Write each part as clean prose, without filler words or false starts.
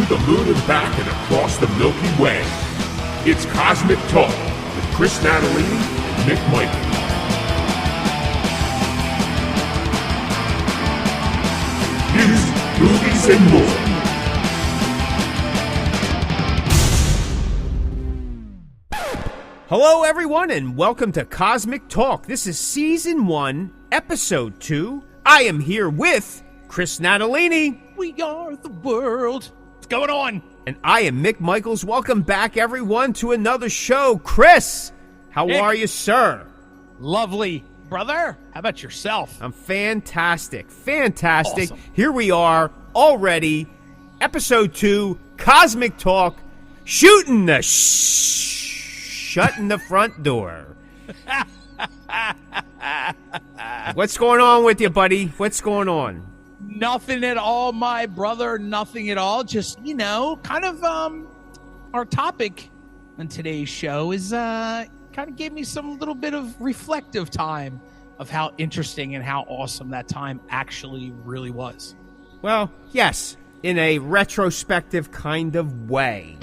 the moon and back and across the Milky Way. It's Cosmick Talk with Chris Natalini and Mick Michael. News, movies, and more. Hello, everyone, and welcome to Cosmick Talk. This is Season 1, Episode 2. I am here with Chris Natalini. We are the world. What's going on? And I am Mick Michaels. Welcome back, everyone, to another show. Chris, how Mick. are you, sir? Lovely, brother. How about yourself? I'm fantastic. Fantastic. Awesome. Here we are already, Episode 2, Cosmick Talk, shooting the shutting the front door. What's going on with you, buddy? What's going on? Nothing at all, my brother. Nothing at all. Just, kind of our topic on today's show is kind of gave me some little bit of reflective time of how interesting and how awesome that time actually really was. Well, yes, in a retrospective kind of way.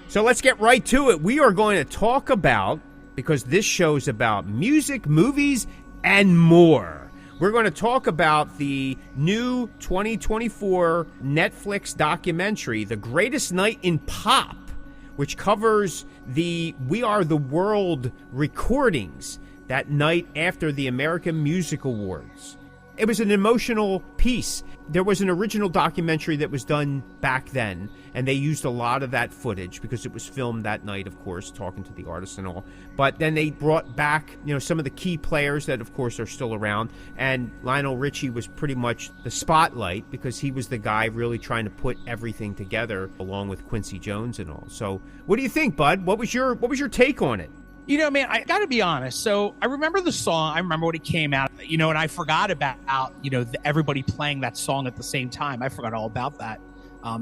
So let's get right to it. We are going to talk about, because this show's about music, movies, and more. We're going to talk about the new 2024 Netflix documentary, The Greatest Night in Pop, which covers the We Are the World recordings that night after the American Music Awards. It was an emotional piece. There was an original documentary that was done back then, and they used a lot of that footage because it was filmed that night, of course, talking to the artists and all. But then they brought back, some of the key players that, of course, are still around. And Lionel Richie was pretty much the spotlight because he was the guy really trying to put everything together along with Quincy Jones and all. So what do you think, bud? What was your take on it? Man, I got to be honest. So I remember the song. I remember when it came out, and I forgot about, everybody playing that song at the same time. I forgot all about that.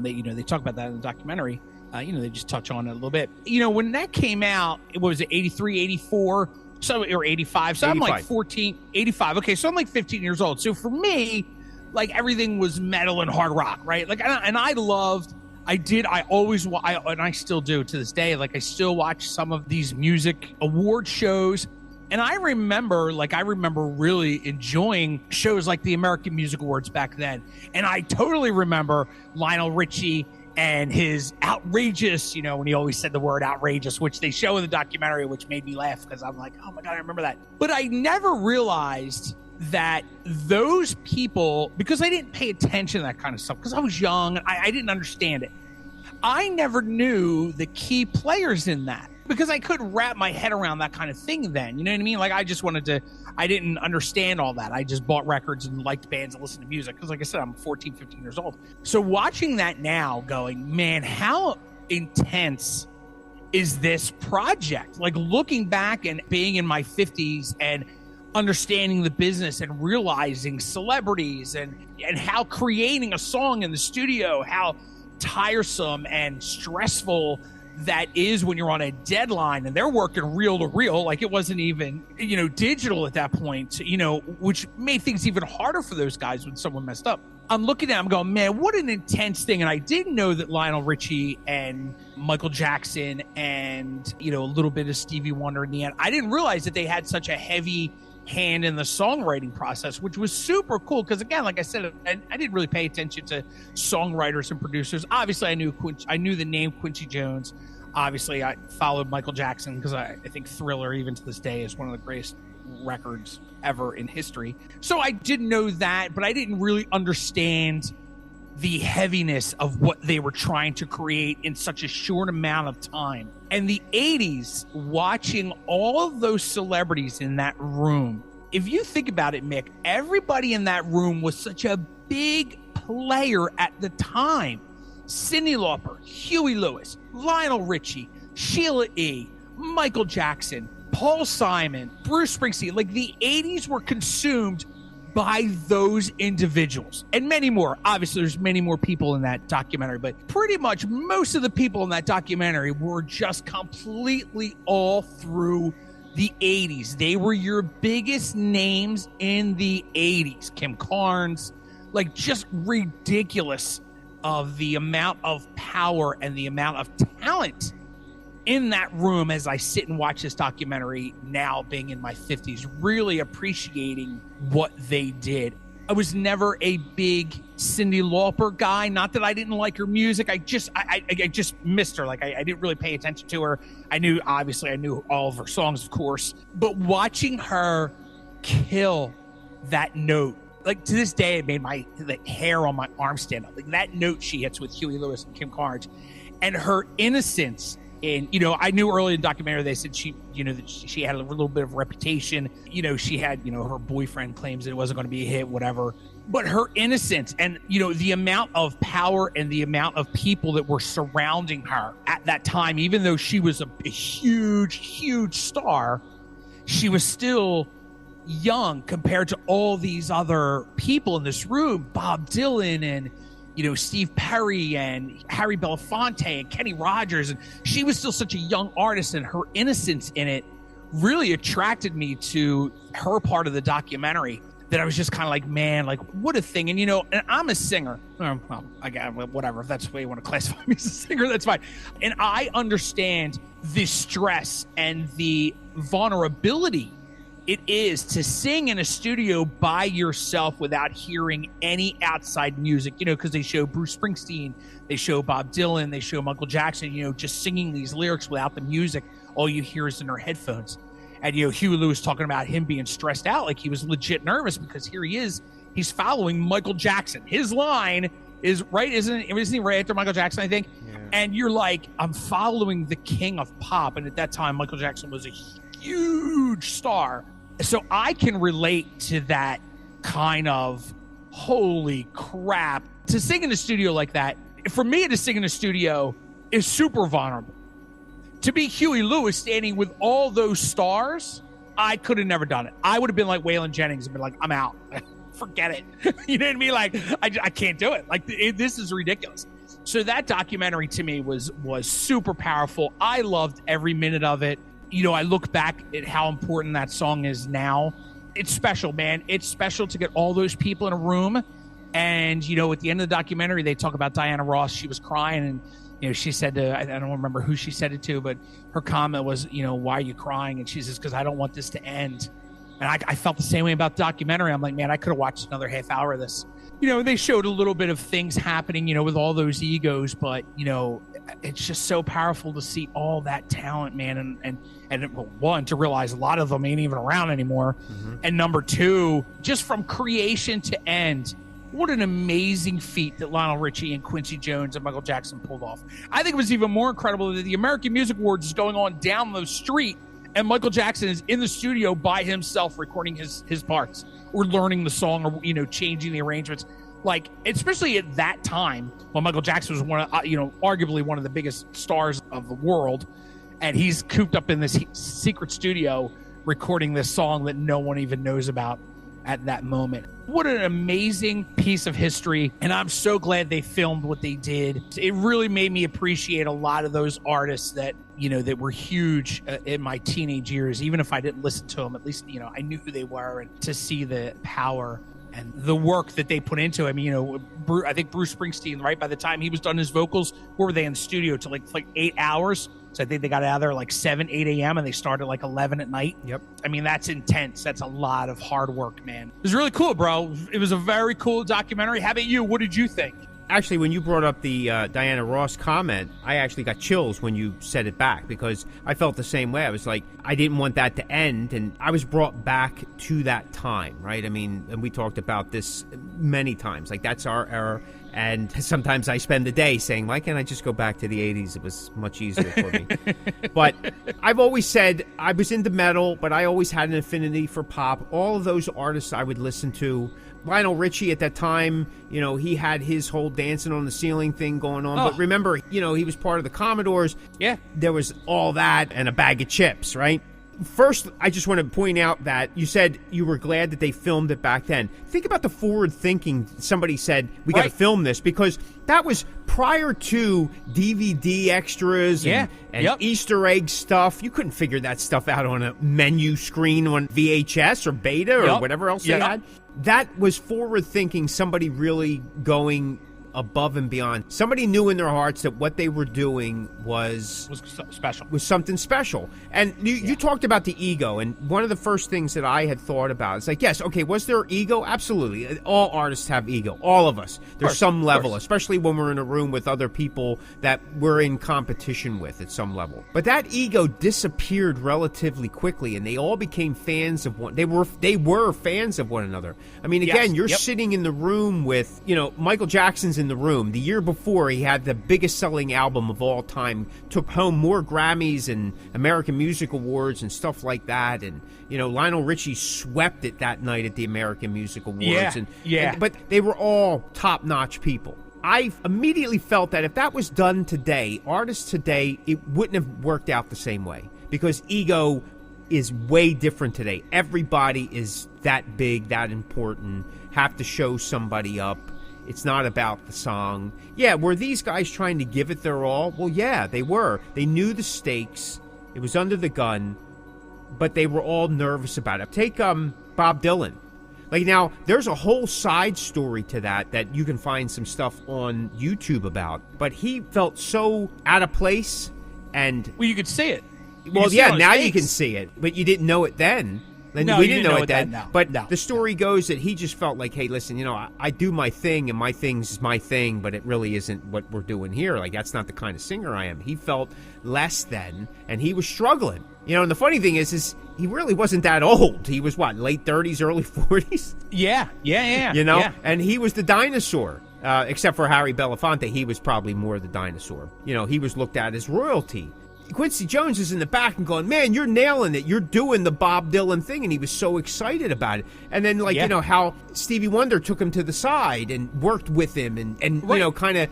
They talk about that in the documentary. They just touch on it a little bit. When that came out, what was it, 83, 84, or 85? So 85. I'm like 14, 85. Okay, so I'm like 15 years old. So for me, like everything was metal and hard rock, right? Like, and I loved. I always, and I still do to this day, like I still watch some of these music award shows. And I remember really enjoying shows like the American Music Awards back then. And I totally remember Lionel Richie and his outrageous, when he always said the word outrageous, which they show in the documentary, which made me laugh because I'm like, oh my God, I remember that. But I never realized that those people, because I didn't pay attention to that kind of stuff, because I was young, I didn't understand it. I never knew the key players in that because I couldn't wrap my head around that kind of thing then. You know what I mean? Like I didn't understand all that. I just bought records and liked bands and listened to music because like I said, I'm 14, 15 years old. So watching that now going, man, how intense is this project? Like looking back and being in my 50s and understanding the business and realizing celebrities and how creating a song in the studio, how tiresome and stressful that is when you're on a deadline and they're working reel to reel. Like it wasn't even, digital at that point, which made things even harder for those guys when someone messed up. I'm looking at it, I'm going, man, what an intense thing. And I didn't know that Lionel Richie and Michael Jackson and, a little bit of Stevie Wonder in the end, I didn't realize that they had such a heavy hand in the songwriting process, which was super cool. Because again, like I said, I didn't really pay attention to songwriters and producers. Obviously, I knew the name Quincy Jones. Obviously, I followed Michael Jackson because I think Thriller, even to this day, is one of the greatest records ever in history. So I did know that, but I didn't really understand the heaviness of what they were trying to create in such a short amount of time. And the 80s, watching all of those celebrities in that room, if you think about it, Mick, everybody in that room was such a big player at the time. Cyndi Lauper, Huey Lewis, Lionel Richie, Sheila E., Michael Jackson, Paul Simon, Bruce Springsteen. Like the 80s were consumed by those individuals and many more. Obviously, there's many more people in that documentary, but pretty much most of the people in that documentary were just completely all through the 80s. They were your biggest names in the 80s. Kim Carnes, like just ridiculous of the amount of power and the amount of talent in that room as I sit and watch this documentary now, being in my 50s, really appreciating what they did. I was never a big Cyndi Lauper guy. Not that I didn't like her music. I just missed her. Like I didn't really pay attention to her. I knew all of her songs, of course. But watching her kill that note, like to this day, it made my hair on my arm stand up. Like that note she hits with Huey Lewis and Kim Carnes, and her innocence. And, I knew early in the documentary, they said she had a little bit of reputation. She had, her boyfriend claims that it wasn't going to be a hit, whatever. But her innocence and, the amount of power and the amount of people that were surrounding her at that time, even though she was a huge, huge star, she was still young compared to all these other people in this room, Bob Dylan and, Steve Perry and Harry Belafonte and Kenny Rogers. And she was still such a young artist, and her innocence in it really attracted me to her part of the documentary, that I was just kind of like, man, like what a thing. And, and I'm a singer. Well, whatever. If that's the way you want to classify me as a singer, that's fine. And I understand the stress and the vulnerability it is to sing in a studio by yourself without hearing any outside music, because they show Bruce Springsteen, they show Bob Dylan, they show Michael Jackson, just singing these lyrics without the music. All you hear is in their headphones. And, Huey Lewis talking about him being stressed out, like he was legit nervous because here he is, he's following Michael Jackson. His line is right, isn't he right after Michael Jackson, I think? Yeah. And you're like, I'm following the king of pop. And at that time, Michael Jackson was a huge star. So I can relate to that kind of holy crap. To sing in a studio like that, for me to sing in a studio is super vulnerable. To be Huey Lewis standing with all those stars, I could have never done it. I would have been like Waylon Jennings and been like, I'm out. Forget it. You know what I mean? Like, I can't do it. Like, this is ridiculous. So that documentary to me was super powerful. I loved every minute of it. I look back at how important that song is now. It's special, man. It's special to get all those people in a room. And, at the end of the documentary, they talk about Diana Ross. She was crying, and, she said to, I don't remember who she said it to, but her comment was, why are you crying? And she says, because I don't want this to end. And I felt the same way about the documentary. I'm like, man, I could have watched another half hour of this. They showed a little bit of things happening, with all those egos, but, it's just so powerful to see all that talent, man. And one, to realize a lot of them ain't even around anymore. Mm-hmm. And number two, just from creation to end, what an amazing feat that Lionel Richie and Quincy Jones and Michael Jackson pulled off. I think it was even more incredible that the American Music Awards is going on down the street and Michael Jackson is in the studio by himself recording his parts or learning the song or, changing the arrangements. Like, especially at that time when Michael Jackson was arguably one of the biggest stars of the world. And he's cooped up in this secret studio recording this song that no one even knows about at that moment. What an amazing piece of history. And I'm so glad they filmed what they did. It really made me appreciate a lot of those artists that, that were huge in my teenage years. Even if I didn't listen to them, at least, I knew who they were, and to see the power and the work that they put into it. I mean, I think Bruce Springsteen, right, by the time he was done his vocals, where were they in the studio till like 8 hours? So I think they got out of there like 7, 8 a.m. and they started like 11 at night. Yep. I mean, that's intense. That's a lot of hard work, man. It was really cool, bro. It was a very cool documentary. How about you? What did you think? Actually, when you brought up the Diana Ross comment, I actually got chills when you said it back, because I felt the same way. I was like, I didn't want that to end, and I was brought back to that time, right? I mean, and we talked about this many times. Like, that's our era, and sometimes I spend the day saying, why can't I just go back to the 80s? It was much easier for me. But I've always said I was into metal, but I always had an affinity for pop. All of those artists I would listen to. Lionel Richie at that time, he had his whole dancing on the ceiling thing going on. Oh. But remember, he was part of the Commodores. Yeah. There was all that and a bag of chips, right? First, I just want to point out that you said you were glad that they filmed it back then. Think about the forward thinking. Somebody said, we got to film this, because that was prior to DVD extras and Easter egg stuff. You couldn't figure that stuff out on a menu screen on VHS or Beta or whatever else they had. That was forward thinking, somebody really going above and beyond. Somebody knew in their hearts that what they were doing was special. Was something special. And you talked about the ego, and one of the first things that I had thought about is like, yes, okay, was there ego? Absolutely. All artists have ego. All of us. There's some level, especially when we're in a room with other people that we're in competition with at some level. But that ego disappeared relatively quickly, and they all became fans of one. They were fans of one another. I mean, again, you're sitting in the room with, Michael Jackson's in the room. The year before, he had the biggest selling album of all time, took home more Grammys and American Music Awards and stuff like that. And, Lionel Richie swept it that night at the American Music Awards. But they were all top-notch people. I immediately felt that if that was done today, artists today, it wouldn't have worked out the same way, because ego is way different today. Everybody is that big, that important, have to show somebody up. It's not about the song. Yeah, were these guys trying to give it their all? Well, yeah, they were. They knew the stakes. It was under the gun, but they were all nervous about it. Take Bob Dylan. Like, now, there's a whole side story to that you can find some stuff on YouTube about. But he felt so out of place, and... Well, you could see it. Well, yeah, now you can see it, but you didn't know it then. No, we didn't know it then. No. But the story goes that he just felt like, hey, listen, I do my thing, and my thing's my thing, but it really isn't what we're doing here. Like, that's not the kind of singer I am. He felt less than, and he was struggling. And the funny thing is he really wasn't that old. He was, late 30s, early 40s? Yeah. And he was the dinosaur. Except for Harry Belafonte, he was probably more the dinosaur. He was looked at as royalty. Quincy Jones is in the back and going, man, you're nailing it. You're doing the Bob Dylan thing. And he was so excited about it. And then, how Stevie Wonder took him to the side and worked with him and kind of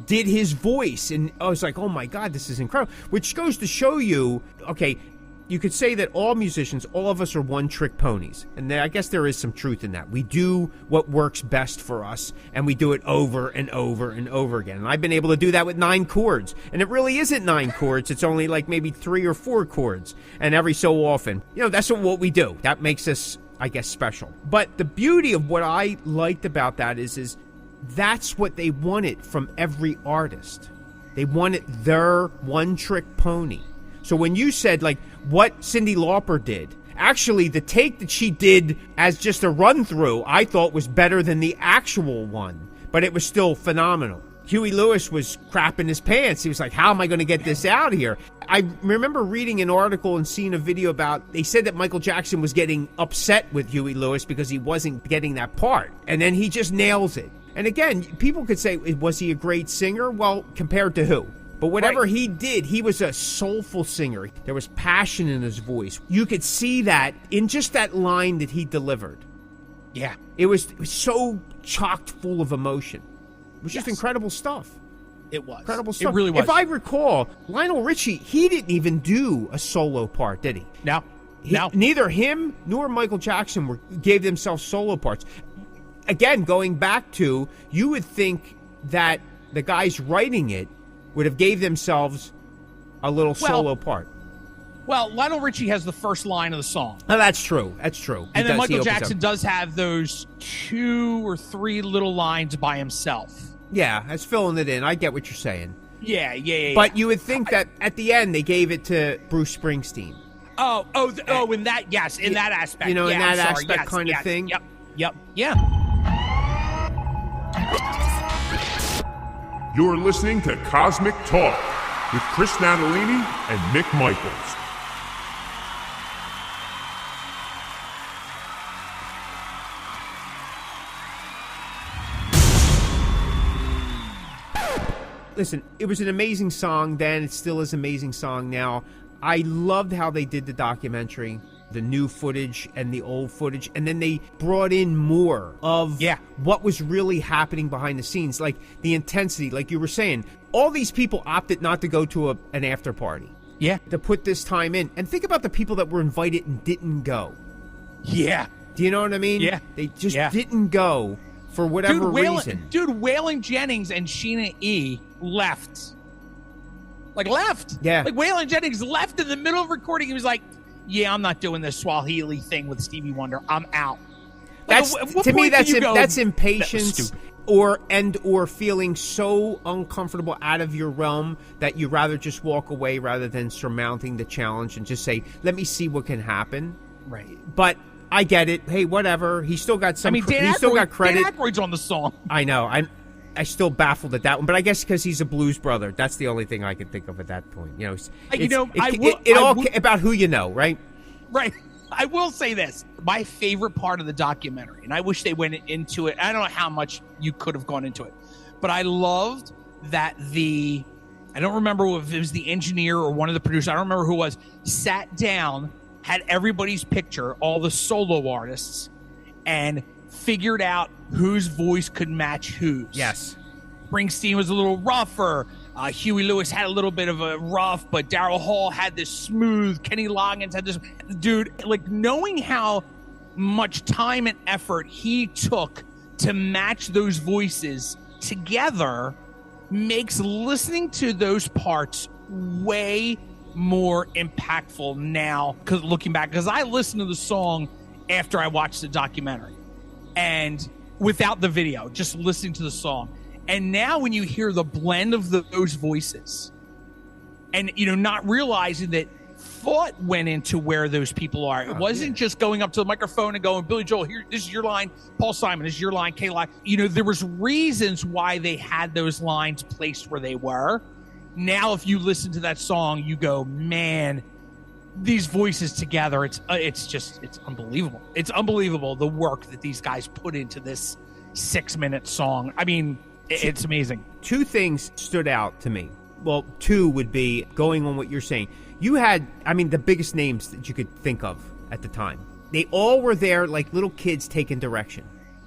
did his voice. And I was like, oh, my God, this is incredible. Which goes to show you, okay, you could say that all musicians, all of us are one-trick ponies. And I guess there is some truth in that. We do what works best for us, and we do it over and over and over again. And I've been able to do that with 9 chords. And it really isn't 9 chords. It's only like maybe 3 or 4 chords. And every so often, that's what we do. That makes us, I guess, special. But the beauty of what I liked about that is that's what they wanted from every artist. They wanted their one-trick pony. So when you said, what Cyndi Lauper did, actually, the take that she did as just a run-through, I thought was better than the actual one, but it was still phenomenal. Huey Lewis was crapping his pants. He was like, how am I going to get this out of here? I remember reading an article and seeing a video they said that Michael Jackson was getting upset with Huey Lewis because he wasn't getting that part. And then he just nails it. And again, people could say, was he a great singer? Well, compared to who? But whatever he did, he was a soulful singer. There was passion in his voice. You could see that in just that line that he delivered. Yeah. It was so chocked full of emotion. It was just incredible stuff. It was. Incredible stuff. It really was. If I recall, Lionel Richie, he didn't even do a solo part, did he? No. Neither him nor Michael Jackson gave themselves solo parts. Again, going back to, you would think that the guys writing it would have gave themselves a little solo part. Well, Lionel Richie has the first line of the song. Oh, that's true. That's true. And then Michael Jackson does have those 2 or 3 little lines by himself. Yeah, that's filling it in. I get what you're saying. Yeah. But you would think that at the end they gave it to Bruce Springsteen. In that, yes, in that aspect. In that aspect kind of thing. Yep. Yeah. You're listening to Cosmick Talk with Chris Natalini and Mick Michaels. Listen, it was an amazing song then. It still is an amazing song now. I loved how they did the documentary, the new footage and the old footage, and then they brought in more of what was really happening behind the scenes, like the intensity, like you were saying. All these people opted not to go to an after party. Yeah. To put this time in. And think about the people that were invited and didn't go. Yeah. Do you know what I mean? Yeah. They just didn't go for whatever reason. Waylon Jennings and Sheena E. left. Left. Yeah. Waylon Jennings left in the middle of recording. He was like, yeah, I'm not doing this Swahili thing with Stevie Wonder. I'm out. To me, that's impatience. or feeling so uncomfortable out of your realm that you rather just walk away rather than surmounting the challenge and just say, let me see what can happen. Right. But I get it. Hey, whatever. He still got some. I mean, he still got credit. Dan Aykroyd's on the song. I know. I still baffled at that one, but I guess because he's a blues brother, that's the only thing I can think of at that point. About who you know, right? Right. I will say this. My favorite part of the documentary, and I wish they went into it. I don't know how much you could have gone into it, but I loved that I don't remember if it was the engineer or one of the producers, I don't remember who it was, sat down, had everybody's picture, all the solo artists, and figured out whose voice could match whose. Yes. Springsteen was a little rougher. Huey Lewis had a little bit of a rough, but Daryl Hall had this smooth. Kenny Loggins had this. Dude, like knowing how much time and effort he took to match those voices together makes listening to those parts way more impactful now. Because looking back, because I listened to the song after I watched the documentary and without the video, just listening to the song. And now when you hear the blend of those voices and, not realizing that thought went into where those people are. It wasn't just going up to the microphone and going, Billy Joel, here, this is your line. Paul Simon, this is your line. K-Line. There was reasons why they had those lines placed where they were. Now, if you listen to that song, you go, man, these voices together, it's unbelievable. It's unbelievable the work that these guys put into this 6-minute song. I mean, it's amazing. Two things stood out to me. Well, two would be, going on what you're saying. You had, the biggest names that you could think of at the time. They all were there like little kids taking direction.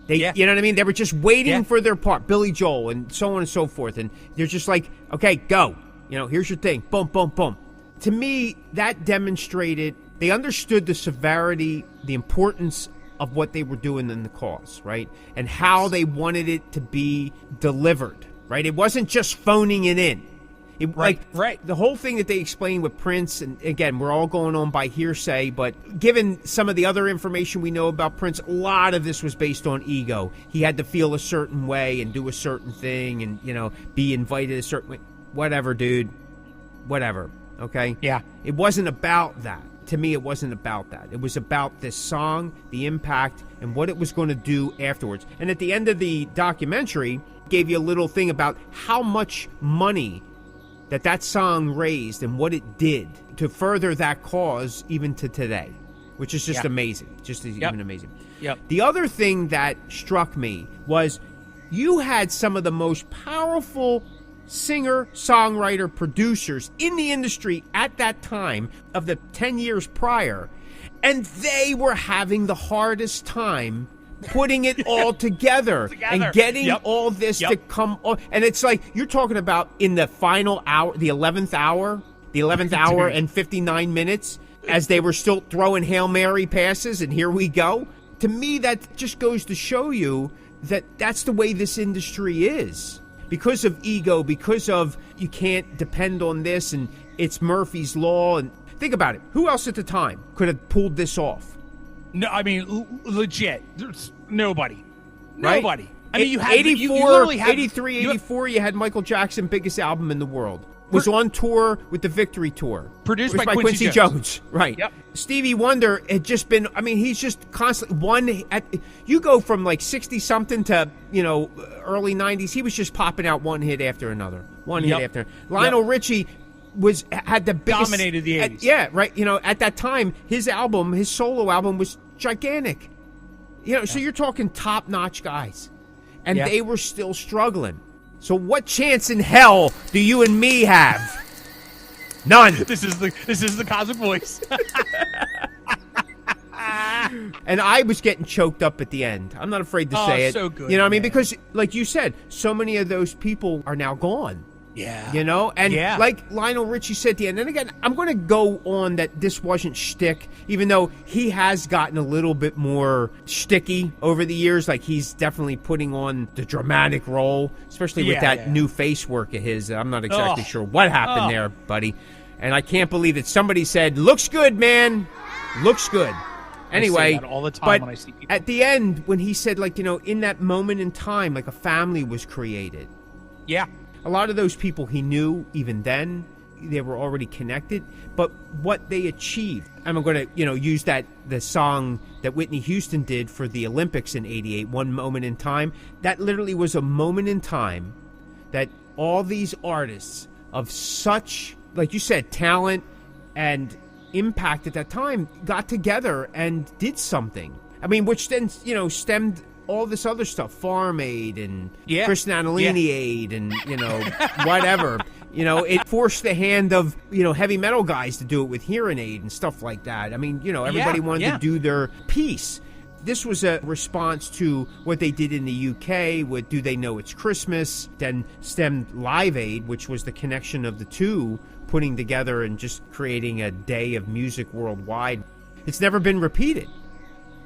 You know what I mean? They were just waiting for their part. Billy Joel and so on and so forth. And they're just like, okay, go. Here's your thing. Boom, boom, boom. To me, that demonstrated they understood the severity, the importance of what they were doing in the cause, right? And how they wanted it to be delivered, right? It wasn't just phoning it in. Right. The whole thing that they explained with Prince, and again, we're all going on by hearsay, but given some of the other information we know about Prince, a lot of this was based on ego. He had to feel a certain way and do a certain thing and, be invited a certain way. Whatever, dude. Whatever, okay? Yeah. It wasn't about that. To me, it wasn't about that. It was about this song, the impact, and what it was going to do afterwards. And at the end of the documentary, gave you a little thing about how much money that song raised and what it did to further that cause even to today, which is just amazing. Just even amazing. Yep. The other thing that struck me was you had some of the most powerful singer, songwriter, producers in the industry at that time of the 10 years prior, and they were having the hardest time putting it all together and getting all this to come on. And it's like you're talking about in the final hour, the 11th hour and 59 minutes, as they were still throwing Hail Mary passes, and here we go. To me, that just goes to show you that that's the way this industry is. Because of ego, because of you can't depend on this, and it's Murphy's Law. And think about it. Who else at the time could have pulled this off? No, legit. There's nobody. Right? Nobody. You had 84, 83, 84, you had Michael Jackson, biggest album in the world. Was on tour with the Victory Tour. Produced by Quincy Jones. Right. Yep. Stevie Wonder had just been, he's just constantly you go from like 60-something to, early 90s. He was just popping out one hit after another. Hit after another. Lionel Richie had the biggest. Dominated the 80s. Right. At that time, his solo album was gigantic. So you're talking top-notch guys. And they were still struggling. So what chance in hell do you and me have? None. This is the Cosmick Voice. And I was getting choked up at the end. I'm not afraid to say it. So good. You know what I mean? Because, like you said, so many of those people are now gone. Yeah. And like Lionel Richie said at the end, and again, I'm going to go on that this wasn't shtick, even though he has gotten a little bit more shticky over the years. Like he's definitely putting on the dramatic role, especially with that new face work of his. I'm not exactly sure what happened there, buddy. And I can't believe that somebody said, looks good, man. Looks good. Anyway, I say that all the time but when I see people. at the end, when he said, like, in that moment in time, like a family was created. Yeah. A lot of those people he knew even then, they were already connected. But what they achieved, I'm going to, use the song that Whitney Houston did for the Olympics in '88, One Moment in Time. That literally was a moment in time that all these artists of such, like you said, talent and impact at that time got together and did something. I mean, which then, stemmed all this other stuff, Farm Aid and Chris Natalini Aid and, whatever. It forced the hand of, heavy metal guys to do it with Hearing Aid and stuff like that. I mean, everybody wanted to do their piece. This was a response to what they did in the UK with Do They Know It's Christmas, then stemmed Live Aid, which was the connection of the two, putting together and just creating a day of music worldwide. It's never been repeated.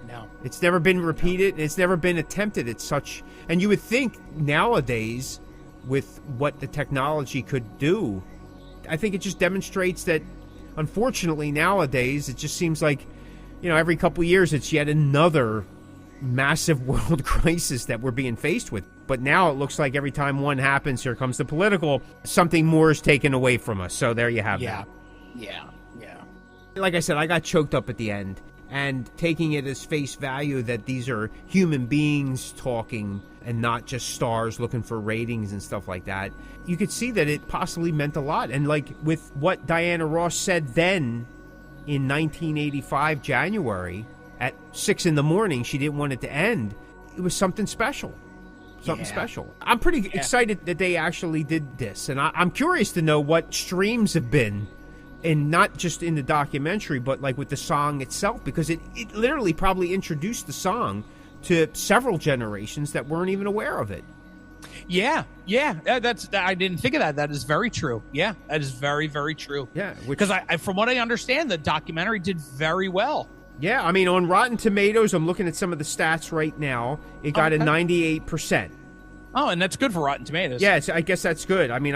No. It's never been repeated, and it's never been attempted at such. And you would think nowadays, with what the technology could do, I think it just demonstrates that, unfortunately, nowadays, it just seems like, every couple of years, it's yet another massive world crisis that we're being faced with. But now it looks like every time one happens, here comes the political, something more is taken away from us. So there you have that. Yeah. Like I said, I got choked up at the end. And taking it as face value that these are human beings talking and not just stars looking for ratings and stuff like that, you could see that it possibly meant a lot. And like with what Diana Ross said then in 1985 January at 6 a.m, she didn't want it to end. It was something special. Something special. I'm pretty excited that they actually did this. And I'm curious to know what streams have been. And not just in the documentary, but like with the song itself, because it literally probably introduced the song to several generations that weren't even aware of it. Yeah. I didn't think of that. That is very true. Yeah, that is very, very true. Yeah, because I, from what I understand, the documentary did very well. Yeah, I mean, on Rotten Tomatoes, I'm looking at some of the stats right now. It got a 98%. Oh, and that's good for Rotten Tomatoes. Yes, I guess that's good. I mean,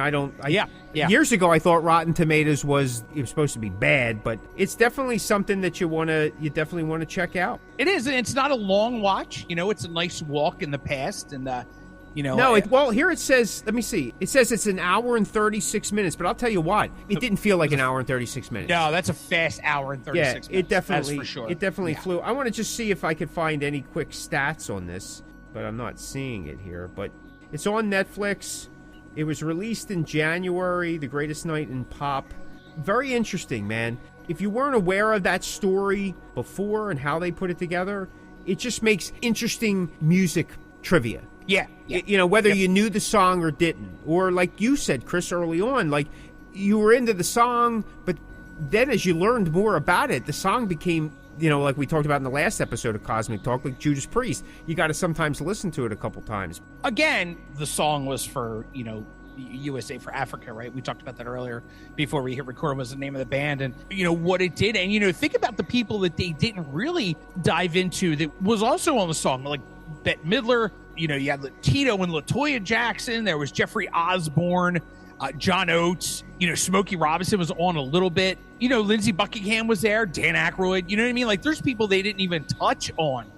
Yeah. Years ago, I thought Rotten Tomatoes was supposed to be bad, but it's definitely something that you definitely want to check out. It is, and it's not a long watch. It's a nice walk in the past, and well, here it says. Let me see. It says it's an hour and 36 minutes, but I'll tell you what, it didn't feel like an hour and 36 minutes. No, that's a fast hour and 36 minutes. It definitely, that's for sure. It definitely flew. I want to just see if I could find any quick stats on this, but I'm not seeing it here. But it's on Netflix. It was released in January, The Greatest Night in Pop. Very interesting, man. If you weren't aware of that story before and how they put it together, it just makes interesting music trivia. Yeah. Whether you knew the song or didn't. Or like you said, Chris, early on, like you were into the song, but then as you learned more about it, the song became, like we talked about in the last episode of Cosmick Talk, like Judas Priest. You got to sometimes listen to it a couple times. Again, the song was for, USA for Africa, right? We talked about that earlier before we hit record, was the name of the band and, what it did. And, think about the people that they didn't really dive into that was also on the song, like Bette Midler. You had Tito and LaToya Jackson. There was Jeffrey Osborne, John Oates. Smokey Robinson was on a little bit. Lindsey Buckingham was there. Dan Aykroyd. You know what I mean? Like, there's people they didn't even touch on.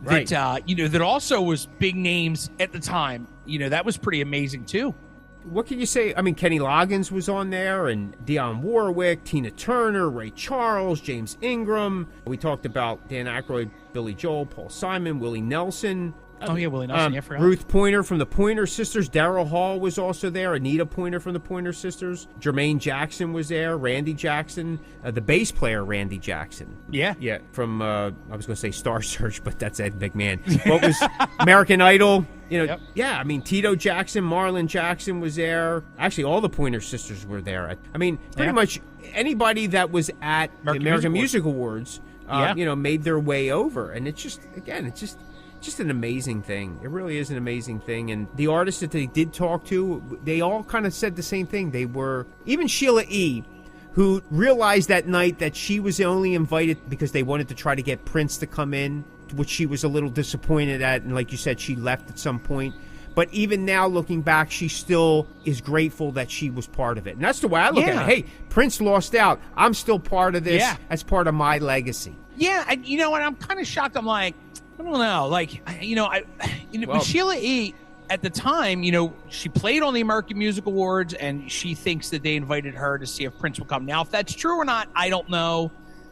Right. That, that also was big names at the time. That was pretty amazing, too. What can you say? I mean, Kenny Loggins was on there, and Dionne Warwick, Tina Turner, Ray Charles, James Ingram. We talked about Dan Aykroyd, Billy Joel, Paul Simon, Willie Nelson. Oh, yeah, Willie Nelson. I forgot. Ruth Pointer from the Pointer Sisters. Daryl Hall was also there. Anita Pointer from the Pointer Sisters. Jermaine Jackson was there. Randy Jackson. The bass player, Randy Jackson. Yeah. Yeah, from, I was going to say Star Search, but that's Ed McMahon. What was American Idol? Yeah, I mean, Tito Jackson, Marlon Jackson was there. Actually, all the Pointer Sisters were there. I mean, pretty much anybody that was at the American Music Awards, made their way over. And it's just, again, it's just an amazing thing. It really is an amazing thing. And the artists that they did talk to, they all kind of said the same thing. They were, even Sheila E., who realized that night that she was only invited because they wanted to try to get Prince to come in, which she was a little disappointed at. And like you said, she left at some point. But even now, looking back, she still is grateful that she was part of it. And that's the way I look at it. Hey, Prince lost out. I'm still part of this as part of my legacy. Yeah, and you know what? I'm kind of shocked. I'm like, I don't know. Like, when Sheila E. at the time, she played on the American Music Awards, and she thinks that they invited her to see if Prince would come. Now, if that's true or not, I don't know.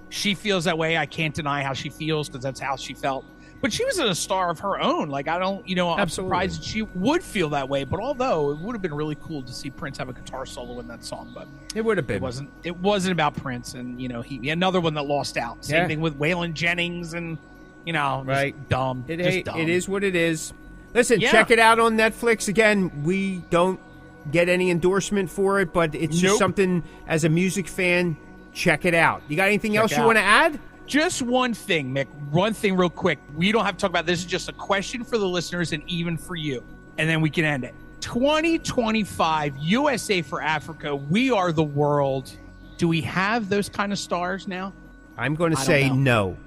She feels that way. I can't deny how she feels because that's how she felt. But she was a star of her own. Like, I'm surprised that she would feel that way. But although it would have been really cool to see Prince have a guitar solo in that song, but it would have been. It wasn't about Prince, and he another one that lost out. Same thing with Waylon Jennings, and right, dumb. It dumb. It is what it is. Listen, check it out on Netflix. Again, we don't get any endorsement for it, but it's just something as a music fan. Check it out. You got anything else you want to add? Just one thing, Mick. One thing real quick. We don't have to talk about this. It's just a question for the listeners and even for you. And then we can end it. 2025, USA for Africa. We are the world. Do we have those kind of stars now? I'm going to say no.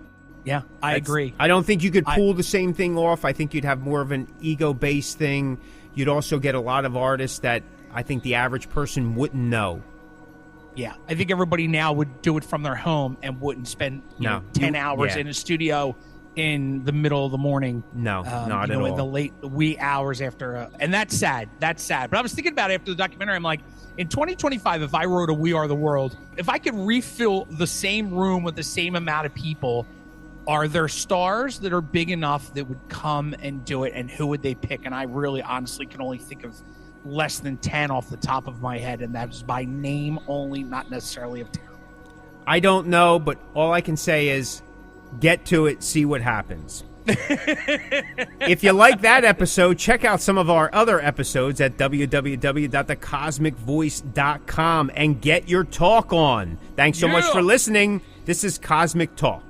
Yeah, I agree. I don't think you could pull the same thing off. I think you'd have more of an ego-based thing. You'd also get a lot of artists that I think the average person wouldn't know. Yeah, I think everybody now would do it from their home and wouldn't spend 10 hours in a studio in the middle of the morning. No, not at all. In the late wee hours after. And that's sad. That's sad. But I was thinking about it after the documentary. I'm like, in 2025, if I wrote a We Are the World, if I could refill the same room with the same amount of people, are there stars that are big enough that would come and do it? And who would they pick? And I really honestly can only think of less than 10 off the top of my head, and that's by name only, not necessarily of talent. I don't know, but all I can say is get to it, see what happens. If you like that episode, check out some of our other episodes at www.thecosmicvoice.com and get your talk on. Thanks so much for listening. This is Cosmick Talk.